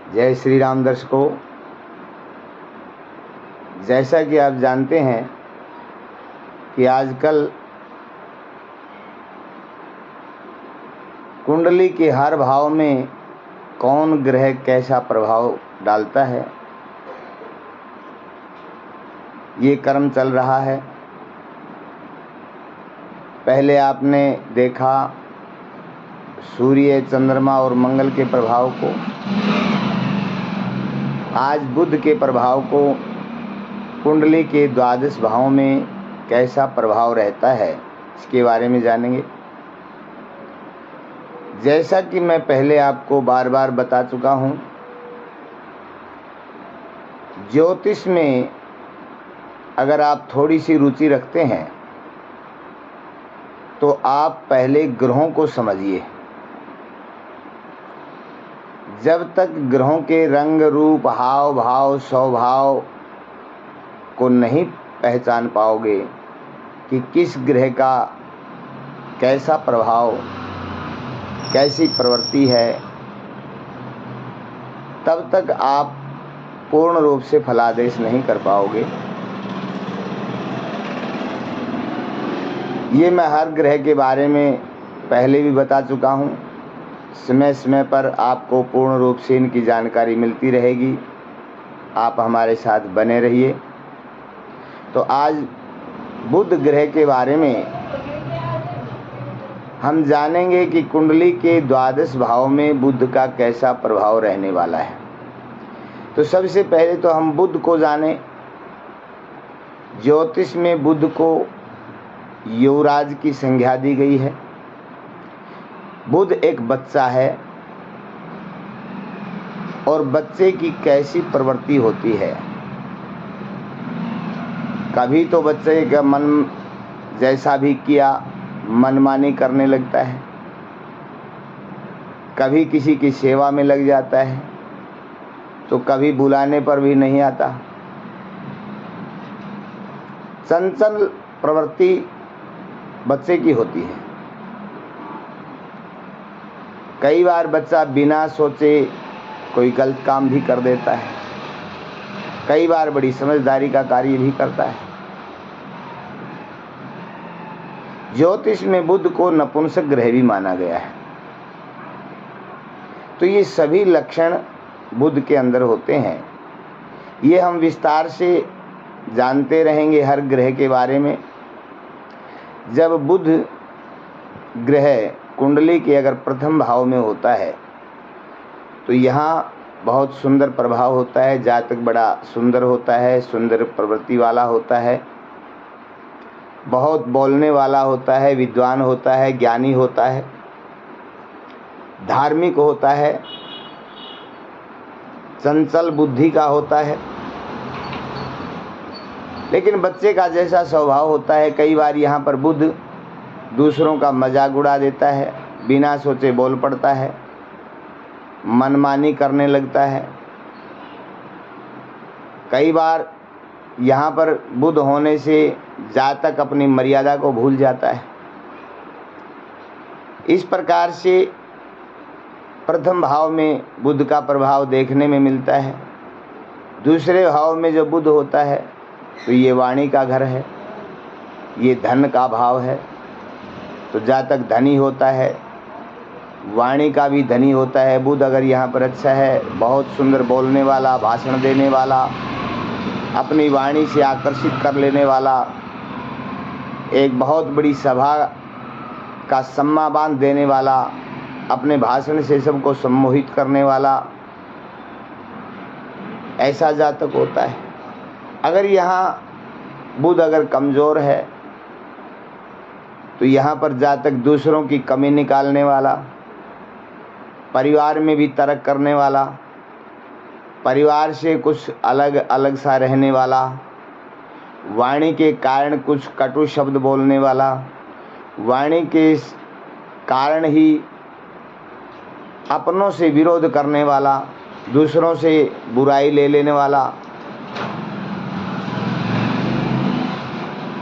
जय श्री राम दर्शकों, जैसा कि आप जानते हैं कि आजकल कुंडली के हर भाव में कौन ग्रह कैसा प्रभाव डालता है, ये क्रम चल रहा है। पहले आपने देखा सूर्य, चंद्रमा और मंगल के प्रभाव को, आज बुध के प्रभाव को, कुंडली के द्वादश भावों में कैसा प्रभाव रहता है इसके बारे में जानेंगे। जैसा कि मैं पहले आपको बार बार बता चुका हूँ, ज्योतिष में अगर आप थोड़ी सी रुचि रखते हैं तो आप पहले ग्रहों को समझिए। जब तक ग्रहों के रंग, रूप, हाव भाव, स्वभाव को नहीं पहचान पाओगे कि किस ग्रह का कैसा प्रभाव, कैसी प्रवृत्ति है, तब तक आप पूर्ण रूप से फलादेश नहीं कर पाओगे। ये मैं हर ग्रह के बारे में पहले भी बता चुका हूँ। समय समय पर आपको पूर्ण रूप से इनकी जानकारी मिलती रहेगी। आप हमारे साथ बने रहिए। तो आज बुध ग्रह के बारे में हम जानेंगे कि कुंडली के द्वादश भाव में बुध का कैसा प्रभाव रहने वाला है। तो सबसे पहले तो हम बुध को जानें। ज्योतिष में बुध को युवराज की संज्ञा दी गई है। बुध एक बच्चा है और बच्चे की कैसी प्रवृत्ति होती है। कभी तो बच्चे का मन जैसा भी किया मनमानी करने लगता है, कभी किसी की सेवा में लग जाता है, तो कभी बुलाने पर भी नहीं आता। चंचल प्रवृत्ति बच्चे की होती है। कई बार बच्चा बिना सोचे कोई गलत काम भी कर देता है, कई बार बड़ी समझदारी का कार्य भी करता है। ज्योतिष में बुध को नपुंसक ग्रह भी माना गया है। तो ये सभी लक्षण बुध के अंदर होते हैं। ये हम विस्तार से जानते रहेंगे हर ग्रह के बारे में। जब बुध ग्रह कुंडली के अगर प्रथम भाव में होता है तो यहाँ बहुत सुंदर प्रभाव होता है। जातक बड़ा सुंदर होता है, सुंदर प्रवृत्ति वाला होता है, बहुत बोलने वाला होता है, विद्वान होता है, ज्ञानी होता है, धार्मिक होता है, चंचल बुद्धि का होता है। लेकिन बच्चे का जैसा स्वभाव होता है, कई बार यहाँ पर बुध दूसरों का मजाक उड़ा देता है, बिना सोचे बोल पड़ता है, मनमानी करने लगता है। कई बार यहाँ पर बुध होने से जातक अपनी मर्यादा को भूल जाता है। इस प्रकार से प्रथम भाव में बुध का प्रभाव देखने में मिलता है। दूसरे भाव में जो बुध होता है तो ये वाणी का घर है, ये धन का भाव है। तो जातक धनी होता है, वाणी का भी धनी होता है। बुध अगर यहाँ पर अच्छा है, बहुत सुंदर बोलने वाला, भाषण देने वाला, अपनी वाणी से आकर्षित कर लेने वाला, एक बहुत बड़ी सभा का सम्मा बांध देने वाला, अपने भाषण से सबको सम्मोहित करने वाला, ऐसा जातक होता है। अगर यहाँ बुध अगर कमज़ोर है तो यहाँ पर जातक दूसरों की कमी निकालने वाला, परिवार में भी तर्क करने वाला, परिवार से कुछ अलग अलग सा रहने वाला, वाणी के कारण कुछ कटु शब्द बोलने वाला, वाणी के कारण ही अपनों से विरोध करने वाला, दूसरों से बुराई ले लेने वाला,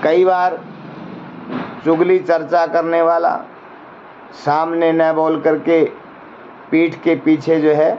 कई बार चुगली चर्चा करने वाला, सामने न बोल करके पीठ के पीछे जो है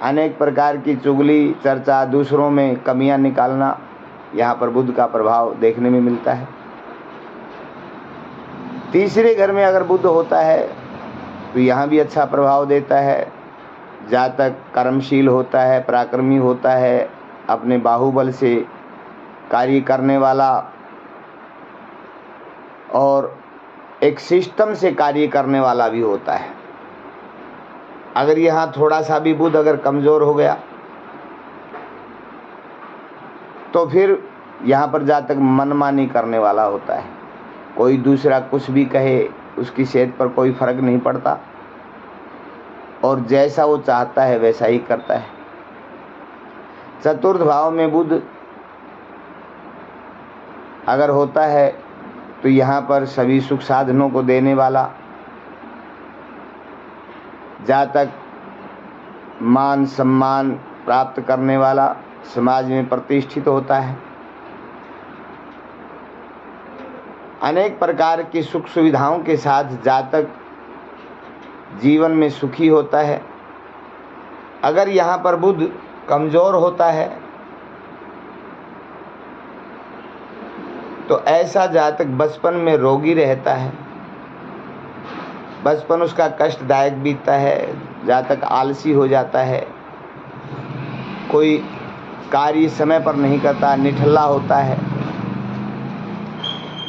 अनेक प्रकार की चुगली चर्चा, दूसरों में कमियां निकालना, यहाँ पर बुध का प्रभाव देखने में मिलता है। तीसरे घर में अगर बुध होता है तो यहाँ भी अच्छा प्रभाव देता है। जातक कर्मशील होता है, पराक्रमी होता है, अपने बाहुबल से कार्य करने वाला और एक सिस्टम से कार्य करने वाला भी होता है। अगर यहाँ थोड़ा सा भी बुध अगर कमज़ोर हो गया तो फिर यहाँ पर जातक मनमानी करने वाला होता है। कोई दूसरा कुछ भी कहे उसकी सेहत पर कोई फर्क नहीं पड़ता और जैसा वो चाहता है वैसा ही करता है। चतुर्थ भाव में बुध अगर होता है तो यहाँ पर सभी सुख साधनों को देने वाला, जातक मान सम्मान प्राप्त करने वाला, समाज में प्रतिष्ठित होता है। अनेक प्रकार की सुख सुविधाओं के साथ जातक जीवन में सुखी होता है। अगर यहाँ पर बुध कमज़ोर होता है तो ऐसा जातक बचपन में रोगी रहता है, बचपन उसका कष्टदायक बीतता है, जातक आलसी हो जाता है, कोई कार्य समय पर नहीं करता, निठल्ला होता है,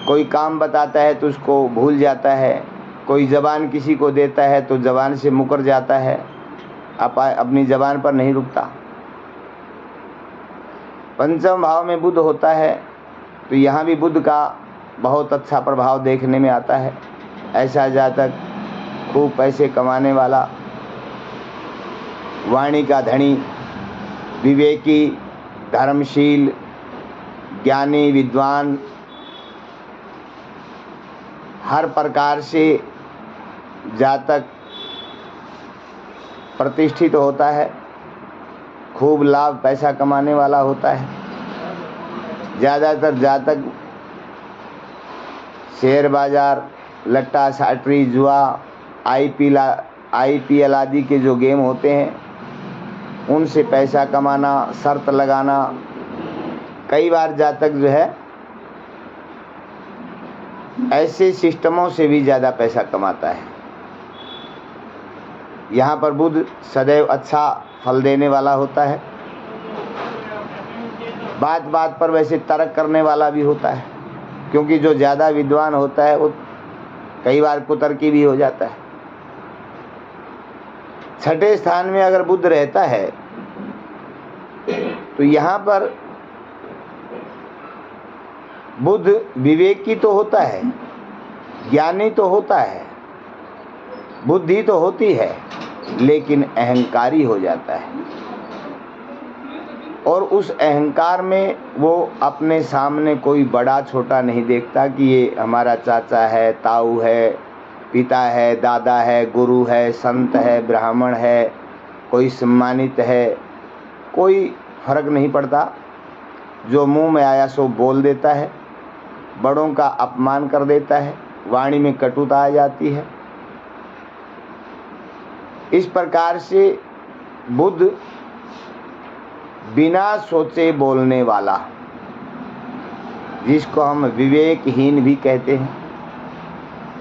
कोई काम बताता है तो उसको भूल जाता है, कोई ज़बान किसी को देता है तो ज़बान से मुकर जाता है, अपनी ज़बान पर नहीं रुकता। पंचम भाव में बुध होता है तो यहाँ भी बुध का बहुत अच्छा प्रभाव देखने में आता है। ऐसा जातक खूब पैसे कमाने वाला, वाणी का धनी, विवेकी, धर्मशील, ज्ञानी, विद्वान, हर प्रकार से जातक प्रतिष्ठित होता है, खूब लाभ पैसा कमाने वाला होता है। ज़्यादातर जातक शेयर बाज़ार, लट्टा साटरी, जुआ, आईपीएल आदि के जो गेम होते हैं उनसे पैसा कमाना, शर्त लगाना, कई बार जातक जो है ऐसे सिस्टमों से भी ज़्यादा पैसा कमाता है। यहाँ पर बुध सदैव अच्छा फल देने वाला होता है। बात बात पर वैसे तर्क करने वाला भी होता है, क्योंकि जो ज़्यादा विद्वान होता है वो कई बार कुतर्की भी हो जाता है। छठे स्थान में अगर बुध रहता है तो यहाँ पर बुध विवेकी तो होता है, ज्ञानी तो होता है, बुद्धि तो होती है, लेकिन अहंकारी हो जाता है और उस अहंकार में वो अपने सामने कोई बड़ा छोटा नहीं देखता कि ये हमारा चाचा है, ताऊ है, पिता है, दादा है, गुरु है, संत है, ब्राह्मण है, कोई सम्मानित है, कोई फर्क नहीं पड़ता। जो मुंह में आया सो बोल देता है, बड़ों का अपमान कर देता है, वाणी में कटुता आ जाती है। इस प्रकार से बुध बिना सोचे बोलने वाला, जिसको हम विवेकहीन भी कहते हैं,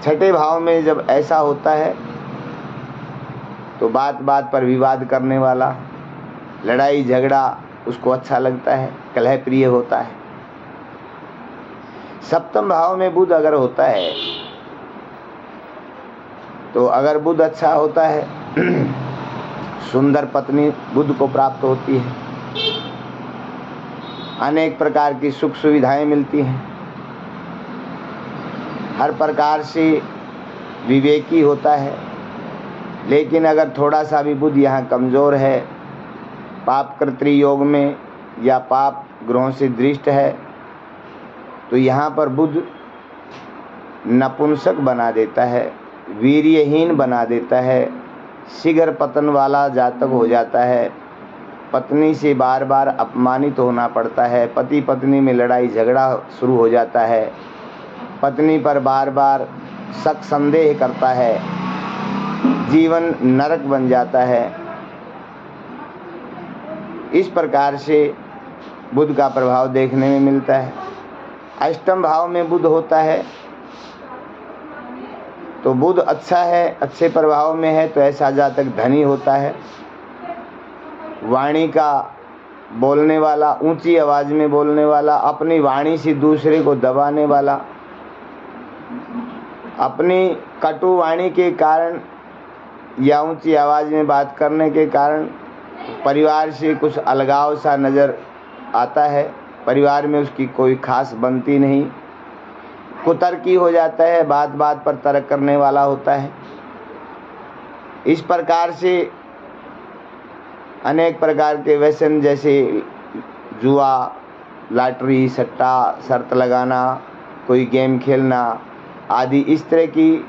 छठे भाव में जब ऐसा होता है तो बात बात पर विवाद करने वाला, लड़ाई झगड़ा उसको अच्छा लगता है, कलह प्रिय होता है। सप्तम भाव में बुध अगर होता है तो अगर बुध अच्छा होता है सुंदर पत्नी बुध को प्राप्त होती है, अनेक प्रकार की सुख सुविधाएं मिलती हैं, हर प्रकार से विवेकी होता है। लेकिन अगर थोड़ा सा भी बुध यहाँ कमज़ोर है, पाप कर्तृ योग में या पाप ग्रहों से दृष्ट है, तो यहाँ पर बुध नपुंसक बना देता है, वीर्यहीन बना देता है, शीघ्र पतन वाला जातक हो जाता है, पत्नी से बार बार अपमानित होना पड़ता है, पति पत्नी में लड़ाई झगड़ा शुरू हो जाता है, पत्नी पर बार बार शक संदेह करता है, जीवन नरक बन जाता है। इस प्रकार से बुध का प्रभाव देखने में मिलता है। अष्टम भाव में बुध होता है तो बुध अच्छा है, अच्छे प्रभाव में है तो ऐसा जातक धनी होता है, वाणी का बोलने वाला, ऊंची आवाज में बोलने वाला, अपनी वाणी से दूसरे को दबाने वाला, अपनी कटु वाणी के कारण या ऊंची आवाज में बात करने के कारण परिवार से कुछ अलगाव सा नज़र आता है, परिवार में उसकी कोई खास बनती नहीं, कुतर्की हो जाता है, बात बात पर तर्क करने वाला होता है। इस प्रकार से अनेक प्रकार के व्यसन जैसे जुआ, लॉटरी, सट्टा, शर्त लगाना, कोई गेम खेलना आदि इस तरह की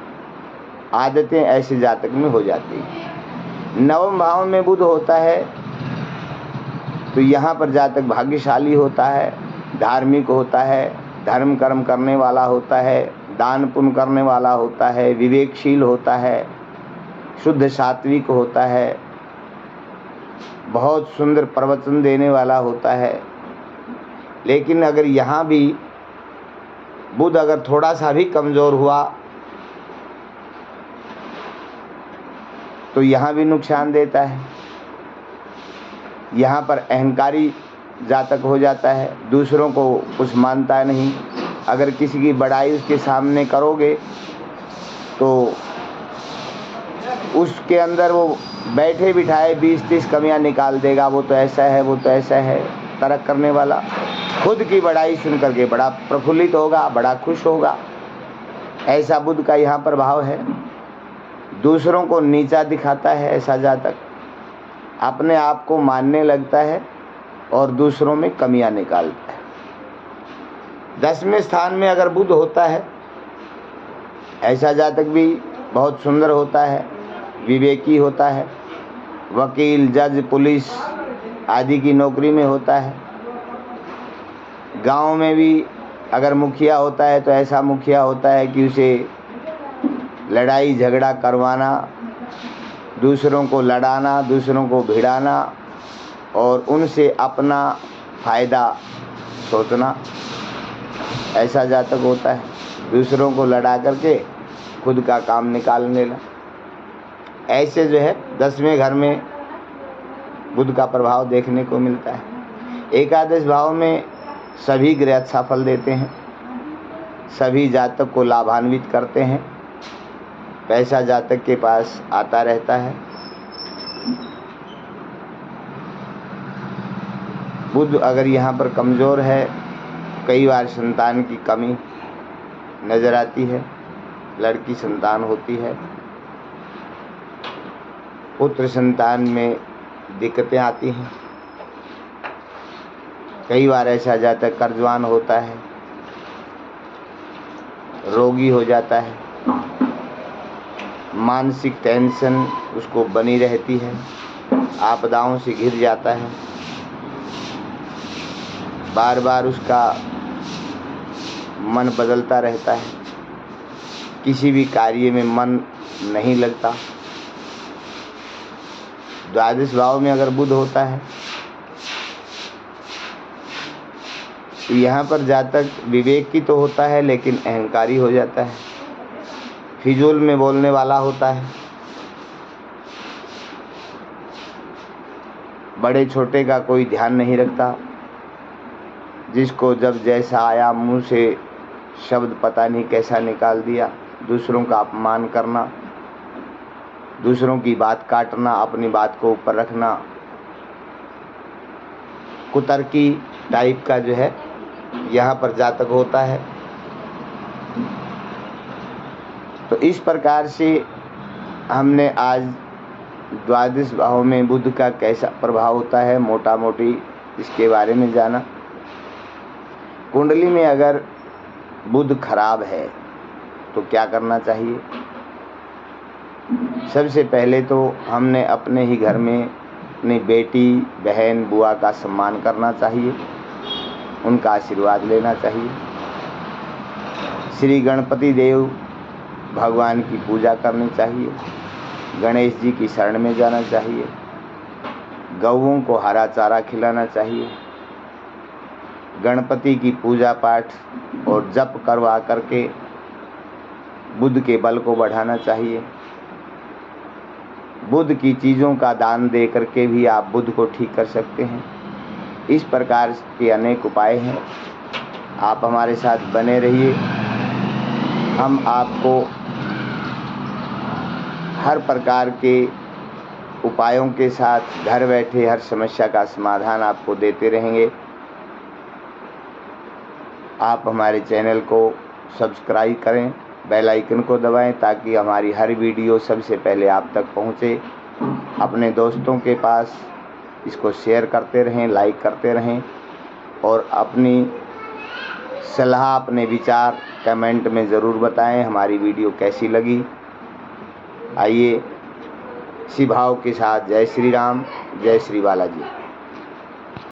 आदतें ऐसे जातक में हो जाती हैं। नवम भाव में बुध होता है तो यहाँ पर जातक भाग्यशाली होता है, धार्मिक होता है, धर्म कर्म करने वाला होता है, दान पुण्य करने वाला होता है, विवेकशील होता है, शुद्ध सात्विक होता है, बहुत सुंदर प्रवचन देने वाला होता है। लेकिन अगर यहाँ भी बुध अगर थोड़ा सा भी कमज़ोर हुआ तो यहाँ भी नुकसान देता है। यहाँ पर अहंकारी जातक हो जाता है, दूसरों को कुछ मानता नहीं। अगर किसी की बड़ाई उसके सामने करोगे तो उसके अंदर वो बैठे बिठाए 20-30 कमियां निकाल देगा, वो तो ऐसा है, वो तो ऐसा है, तर्क करने वाला। खुद की बड़ाई सुन करके बड़ा प्रफुल्लित होगा, बड़ा खुश होगा। ऐसा बुध का यहाँ पर भाव है। दूसरों को नीचा दिखाता है ऐसा जातक, अपने आप को मानने लगता है और दूसरों में कमियां निकालता है। 10वें स्थान में अगर बुध होता है ऐसा जातक भी बहुत सुंदर होता है, विवेकी होता है, वकील, जज, पुलिस आदि की नौकरी में होता है। गांव में भी अगर मुखिया होता है तो ऐसा मुखिया होता है कि उसे लड़ाई झगड़ा करवाना, दूसरों को लड़ाना, दूसरों को भिड़ाना और उनसे अपना फ़ायदा सोचना, ऐसा जातक होता है। दूसरों को लड़ा करके खुद का काम निकालने लगा। ऐसे जो है 10वें घर में बुध का प्रभाव देखने को मिलता है। एकादश भाव में सभी ग्रह अच्छा फल देते हैं, सभी जातक को लाभान्वित करते हैं, पैसा जातक के पास आता रहता है। बुध अगर यहाँ पर कमज़ोर है, कई बार संतान की कमी नज़र आती है, लड़की संतान होती है, पुत्र संतान में दिक्कतें आती हैं। कई बार ऐसा जातक कर्जवान होता है, रोगी हो जाता है, मानसिक टेंशन उसको बनी रहती है, आपदाओं से घिर जाता है, बार बार उसका मन बदलता रहता है, किसी भी कार्य में मन नहीं लगता। द्वादश भाव में अगर बुध होता है तो यहाँ पर जातक विवेक की तो होता है लेकिन अहंकारी हो जाता है, फिजूल में बोलने वाला होता है, बड़े छोटे का कोई ध्यान नहीं रखता, जिसको जब जैसा आया मुंह से शब्द पता नहीं कैसा निकाल दिया, दूसरों का अपमान करना, दूसरों की बात काटना, अपनी बात को ऊपर रखना, कुतर्की टाइप का जो है यहाँ पर जातक होता है। तो इस प्रकार से हमने आज द्वादश भाव में बुध का कैसा प्रभाव होता है मोटा मोटी इसके बारे में जाना। कुंडली में अगर बुध खराब है तो क्या करना चाहिए? सबसे पहले तो हमने अपने ही घर में अपनी बेटी, बहन, बुआ का सम्मान करना चाहिए, उनका आशीर्वाद लेना चाहिए। श्री गणपति देव भगवान की पूजा करनी चाहिए, गणेश जी की शरण में जाना चाहिए, गौओं को हरा चारा खिलाना चाहिए। गणपति की पूजा पाठ और जप करवा करके बुध के बल को बढ़ाना चाहिए। बुध की चीज़ों का दान दे करके भी आप बुध को ठीक कर सकते हैं। इस प्रकार के अनेक उपाय हैं। आप हमारे साथ बने रहिए। हम आपको हर प्रकार के उपायों के साथ घर बैठे हर समस्या का समाधान आपको देते रहेंगे। आप हमारे चैनल को सब्सक्राइब करें, बेल आइकन को दबाएं ताकि हमारी हर वीडियो सबसे पहले आप तक पहुंचे। अपने दोस्तों के पास इसको शेयर करते रहें, लाइक करते रहें और अपनी सलाह, अपने विचार कमेंट में ज़रूर बताएं हमारी वीडियो कैसी लगी। आइए इसी भाव के साथ जय श्री राम, जय श्री बालाजी।